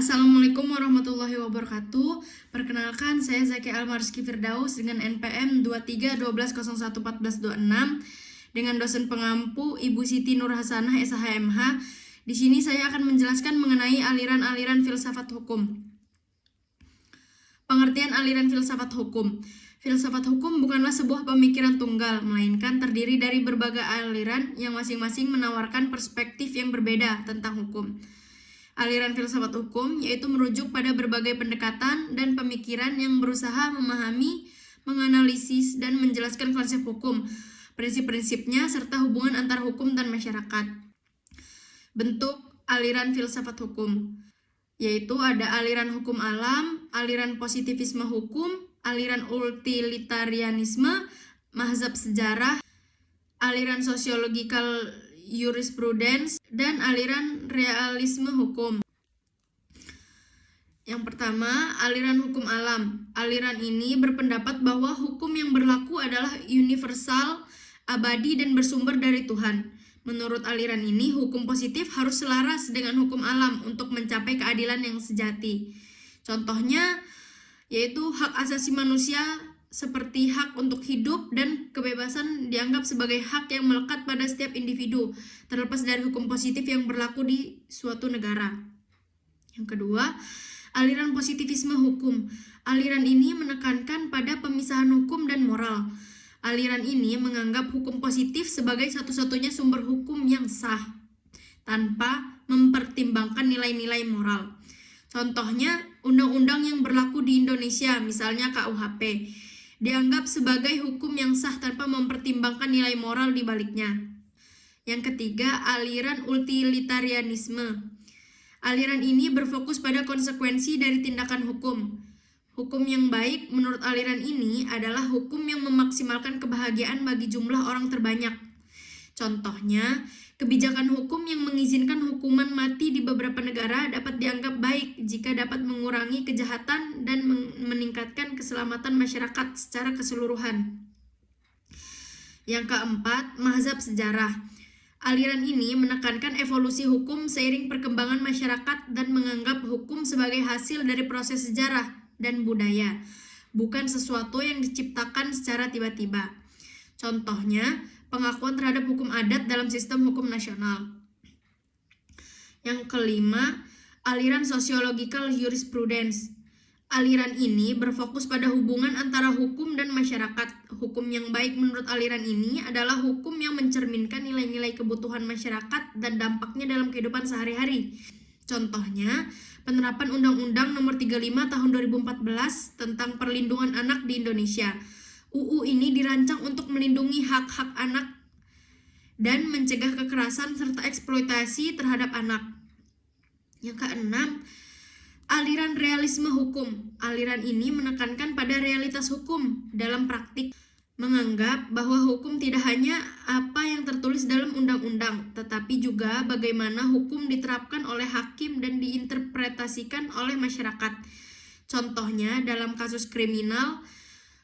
Assalamualaikum warahmatullahi wabarakatuh. Perkenalkan, saya Zaki Almarski Firdaus dengan NPM 2312011426 dengan dosen pengampu Ibu Siti Nurhasanah SHMH. Di sini saya akan menjelaskan mengenai aliran-aliran filsafat hukum. Pengertian aliran filsafat hukum. Filsafat hukum bukanlah sebuah pemikiran tunggal, melainkan terdiri dari berbagai aliran yang masing-masing menawarkan perspektif yang berbeda tentang hukum. Aliran filsafat hukum yaitu merujuk pada berbagai pendekatan dan pemikiran yang berusaha memahami, menganalisis, dan menjelaskan konsep hukum, prinsip-prinsipnya, serta hubungan antara hukum dan masyarakat. Bentuk aliran filsafat hukum yaitu ada aliran hukum alam, aliran positivisme hukum, aliran utilitarianisme, mazhab sejarah, aliran sosiologikal jurisprudence, dan aliran realisme hukum. Yang pertama, aliran hukum alam. Aliran ini berpendapat bahwa hukum yang berlaku adalah universal, abadi, dan bersumber dari Tuhan. Menurut aliran ini, hukum positif harus selaras dengan hukum alam untuk mencapai keadilan yang sejati. Contohnya yaitu hak asasi manusia seperti hak untuk hidup dan kebebasan dianggap sebagai hak yang melekat pada setiap individu, terlepas dari hukum positif yang berlaku di suatu negara. Yang kedua, aliran positivisme hukum. Aliran ini menekankan pada pemisahan hukum dan moral. Aliran ini menganggap hukum positif sebagai satu-satunya sumber hukum yang sah, tanpa mempertimbangkan nilai-nilai moral. Contohnya, undang-undang yang berlaku di Indonesia, misalnya KUHP, dianggap sebagai hukum yang sah tanpa mempertimbangkan nilai moral di baliknya. Yang ketiga, aliran utilitarianisme. Aliran ini berfokus pada konsekuensi dari tindakan hukum. Hukum yang baik menurut aliran ini adalah hukum yang memaksimalkan kebahagiaan bagi jumlah orang terbanyak. Contohnya, kebijakan hukum yang mengizinkan hukuman mati di beberapa negara dapat dianggap baik jika dapat mengurangi kejahatan dan meningkatkan keselamatan masyarakat secara keseluruhan. Yang keempat, mazhab sejarah. Aliran ini menekankan evolusi hukum seiring perkembangan masyarakat dan menganggap hukum sebagai hasil dari proses sejarah dan budaya, bukan sesuatu yang diciptakan secara tiba-tiba. Contohnya, pengakuan terhadap hukum adat dalam sistem hukum nasional. Yang kelima, aliran sosiologikal jurisprudence. Aliran ini berfokus pada hubungan antara hukum dan masyarakat. Hukum yang baik menurut aliran ini adalah hukum yang mencerminkan nilai-nilai kebutuhan masyarakat dan dampaknya dalam kehidupan sehari-hari. Contohnya, penerapan Undang-Undang Nomor 35 Tahun 2014 tentang Perlindungan Anak di Indonesia. UU ini dirancang untuk melindungi hak-hak anak dan mencegah kekerasan serta eksploitasi terhadap anak. Yang keenam, aliran realisme hukum. Aliran ini menekankan pada realitas hukum dalam praktik, menganggap bahwa hukum tidak hanya apa yang tertulis dalam undang-undang, tetapi juga bagaimana hukum diterapkan oleh hakim dan diinterpretasikan oleh masyarakat. Contohnya, dalam kasus kriminal,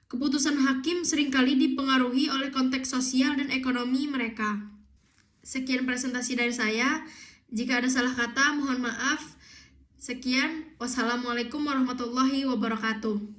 keputusan hakim seringkali dipengaruhi oleh konteks sosial dan ekonomi mereka. Sekian presentasi dari saya. Jika ada salah kata, mohon maaf. Sekian. Wassalamualaikum warahmatullahi wabarakatuh.